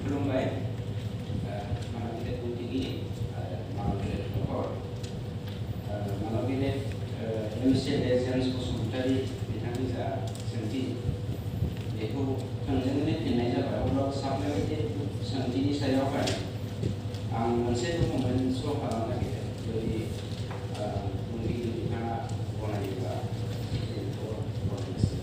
खुलुमबाय मानबिले बुंथिगिरि मानबिले नखर मानबिले एमसिएलए जेम्स बसुमतारी बिथांनि जा सोंथि बेखौ थोंजोङै फिननाय जाबाय अब्लाबो साप्लिमेन्टारि सोंथिनि सायावहाय आं मोनसे डकुमेन्ट श' खालामनो नागिरदों जुदि बुंथिगिरि बिथाङा गनायोब्ला बेखौ हरनोसै।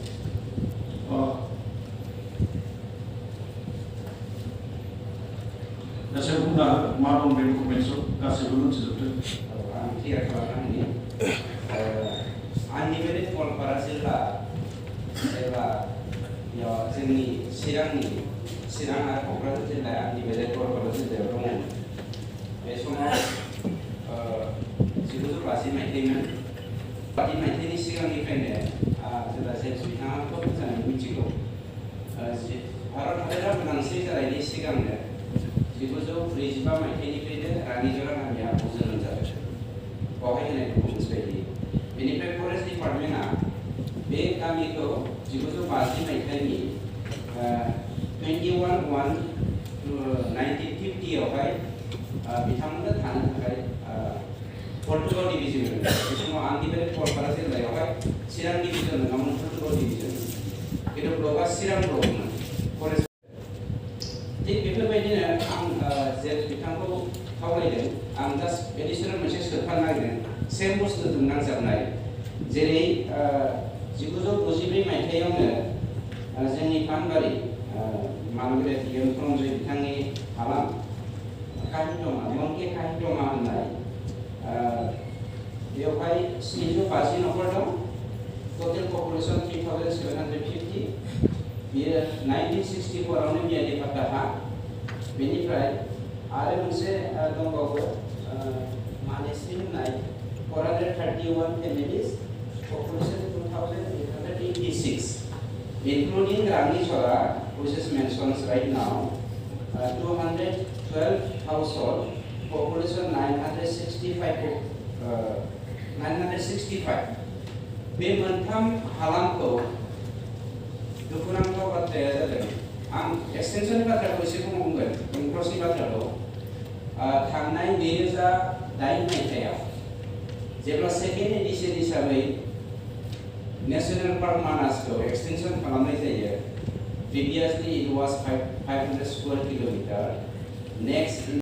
गासै बुंना मा दं बे डकुमेन्टसआव गासैबो मिथिजोबदों। आं क्लियार खालामना होनि आनडिभाइडेड गवालपारा जिल्ला एबा जोंनि चिरां आरो क'क्राझार जिल्लाया आनडिभाइडेड गवालपारा जिल्लायाव दङ। बे समाव 1950 मायथाइमोन। 50 मायथाइनि सिगांनिफ्रायनो जेब्ला जेम्स बिथाङा खोब मोजाङै मिथिगौ भारत हादरा उदांस्रि जानायनि सिगांनो 1945 मायथाइनिफ्रायनो रानिजरा गामिया जोनोम जादों। बावहाय होनाय डकुमेन्ट्स बायदि बेनिफ्राय फरेस्ट डिपार्टमेन्टआ बे गामिखौ 1950 मायथाइनि 21/1/1950 आवहाय बिथांमोननो थानो थाखाय पर्तुगाल डिभिजन होदों। बे समाव आनडिभाइडेड गवालपारा जिल्लायावहाय चिरां डिभिजन नङामोन, पर्तुगाल डिभिजन खिन्थु ब्लकआ चिरां ब्लकमोन फरेस्ट। थिग बेफोरबायदिनो आं जेम्स बिथांखौ खावलायदों आं जास्ट एडिशनेल मोनसे सोफानो नागिरदों सेम बुस्थुजों नांजाबनाय जेरै 1994 मायथाइयावनो जोंनि पानबारि मानबिले डिएम धनन्जय बिथांनि हालाम काहिटमा मंके काहिटमा होननाय बेवहाय 750 नखर दं। टटेल पपुलेसन 3750। बियो 1964 आवनो मियादि पाट्टा हा। बेनिफ्राय आरो मोनसे दंबावो मानेस्रि होननाय 431 families population 2886 including Rangichora which is mentioned right now 212 household population 965 बे मोनथाम हालामखौ दुखुनांथाव बाथ्राया जादों आं एक्सटेंशननि बाथ्राखौ एसे बुंगोन इनक्लसनि बाथ्राखौ थांनाय 2008 मायथाइयाव जेब्ला सेकेन्ड एडिशन हिसाबै नेशनेल पार्क मानासखौ एक्सटेंशन खालामनाय जायो। Previously it was 500 square kilometre. Next